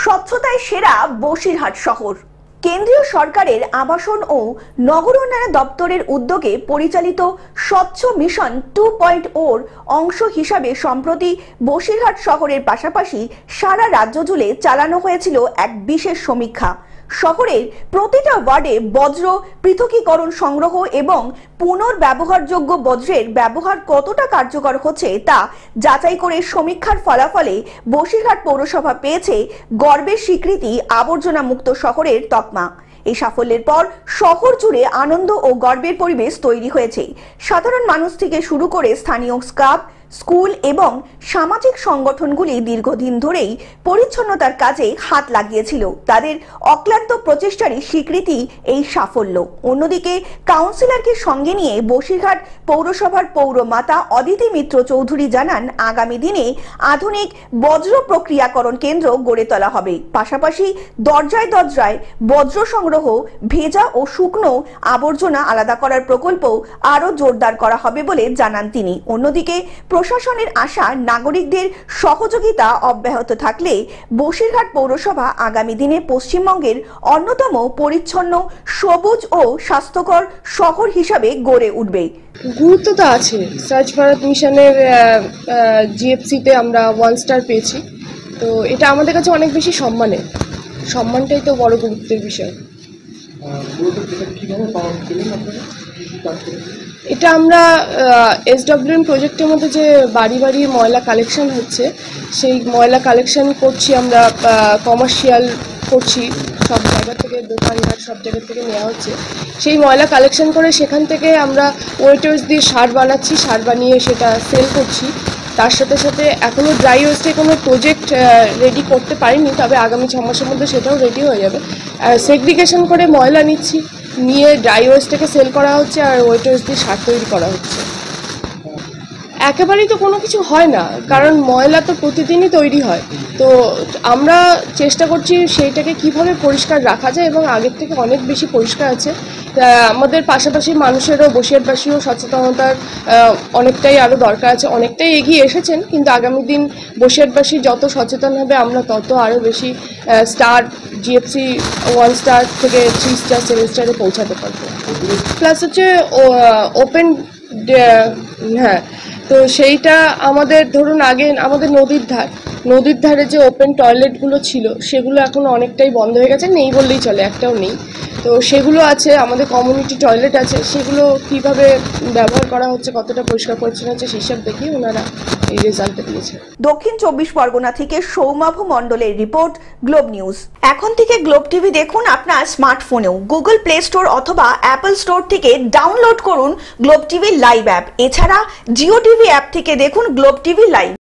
স্বচ্ছতায় সেরা বসিরহাট শহর। কেন্দ্রীয় সরকারের আবাসন ও নগর উন্নয়ন দপ্তরের উদ্যোগে পরিচালিত স্বচ্ছ মিশন 2.0 অংশ হিসাবে সম্প্রতি বসিরহাট শহরের পাশাপাশি সারা রাজ্য জুড়ে চালানো হয়েছিল এক বিশেষ সমীক্ষা। শহরের প্রতিটা ওয়ার্ডে বজ্র পৃথকীকরণ সংগ্রহ এবং পুনর্ব্যবহারযোগ্য বজ্রের ব্যবহার কতটা কার্যকর হচ্ছে তা যাচাই করে সমীক্ষার ফলাফলে বসিরহাট পৌরসভা পেয়েছে গর্বের স্বীকৃতি আবর্জনা মুক্ত শহরের তকমা। এই সাফল্যের পর শহর জুড়ে আনন্দ ও গর্বের পরিবেশ তৈরি হয়েছে। সাধারণ মানুষ থেকে শুরু করে স্থানীয় ক্লাব, স্কুল এবং সামাজিক সংগঠনগুলি দীর্ঘদিন ধরেই পরিচ্ছন্নতার কাজে হাত লাগিয়েছিল। তাদের অক্লান্ত প্রচেষ্টারই স্বীকৃতি এই সাফল্য। অন্যদিকে কাউন্সিলরকে সঙ্গে নিয়ে বসিরহাট পৌরসভার পৌরমাতা অদিতি মিত্র চৌধুরী জানান, আগামী দিনে আধুনিক বজ্র প্রক্রিয়াকরণ কেন্দ্র গড়ে তোলা হবে। পাশাপাশি দরজায় দরজায় বজ্র সংগ্রহ, ভেজা ও শুকনো আবর্জনা আলাদা করার প্রকল্প আরও জোরদার করা হবে বলে জানান তিনি। অন্যদিকে প্রশাসনের আশা, নাগরিকদের সহযোগিতা অব্যাহত থাকলে বসিরহাট পৌরসভা আগামী দিনে পশ্চিমবঙ্গের অন্যতম পরিচ্ছন্ন, সবুজ ও স্বাস্থ্যকর শহর হিসাবে গড়ে উঠবে। গুরুত্ব তো আছে। স্বচ্ছ ভারত মিশনের জিএফসিতে আমরা 1 স্টার পেয়েছি, তো এটা আমাদের কাছে অনেক বেশি সম্মানটাই তো বড় গুরুত্বের বিষয়। এটা আমরা SWM প্রজেক্টের মধ্যে যে বাড়ি বাড়ি ময়লা কালেকশন হচ্ছে, সেই ময়লা কালেকশন করছি আমরা, কমার্শিয়াল করছি, সব জায়গা থেকে, দোকানদার সব জায়গা থেকে নেওয়া হচ্ছে। সেই ময়লা কালেকশন করে সেখান থেকে আমরা ওয়েটার্স দিয়ে সার বানাচ্ছি, সার বানিয়ে সেটা সেল করছি। তার সাথে সাথে এখনও ড্রাই ওয়েস্টে কোনো প্রজেক্ট রেডি করতে পারিনি, তবে আগামী 6 মাসের মধ্যে সেটাও রেডি হয়ে যাবে। সেগ্রিগেশন করে ময়লা নিয়ে ড্রাই ওয়েস্টটাকে সেল করা হচ্ছে আর ওয়েটার্স দিয়ে সার তৈরি করা হচ্ছে। একেবারেই তো কোনো কিছু হয় না, কারণ ময়লা তো প্রতিদিনই তৈরি হয়। তো আমরা চেষ্টা করছি সেইটাকে কিভাবে পরিষ্কার রাখা যায়, এবং আগের থেকে অনেক বেশি পরিষ্কার আছে। আমাদের পাশাপাশি মানুষেরও, বসিরহাটবাসীও সচেতনতার অনেকটাই আরও দরকার আছে। অনেকটাই এগিয়ে এসেছেন, কিন্তু আগামী দিন বসিরহাটবাসী যত সচেতন হবে, আমরা তত আরও বেশি স্টার, জিএফসি 1 স্টার থেকে 3 স্টার, 7 স্টারে পৌঁছাতে পারবো। প্লাস হচ্ছে ওপেন, হ্যাঁ, তো সেইটা আমাদের ধরুন আগে আমাদের নদীর ধারে যে ওপেন টয়লেটগুলো ছিল, সেগুলো এখন অনেকটাই বন্ধ হয়ে গেছে, নেই বললেই চলে, একটাও নেই। তো সেগুলো আছে, আমাদের কমিউনিটি টয়লেট আছে, সেগুলো কিভাবে ব্যবহার করা হচ্ছে, কতটা পরিষ্কার পরিচ্ছন্ন হচ্ছে, সেসব দেখে ওনারা এই রেজাল্টটা দিয়েছে। দক্ষিণ 24 পরগনা থেকে সৌমাভ মণ্ডলের রিপোর্ট, গ্লোব নিউজ। এখন থেকে গ্লোব টিভি দেখুন আপনার স্মার্টফোনেও। গুগল প্লে স্টোর অথবা অ্যাপল স্টোর থেকে ডাউনলোড করুন গ্লোব টিভি লাইভ অ্যাপ। এছাড়া জিও টিভি অ্যাপ থেকে দেখুন গ্লোব টিভি লাইভ।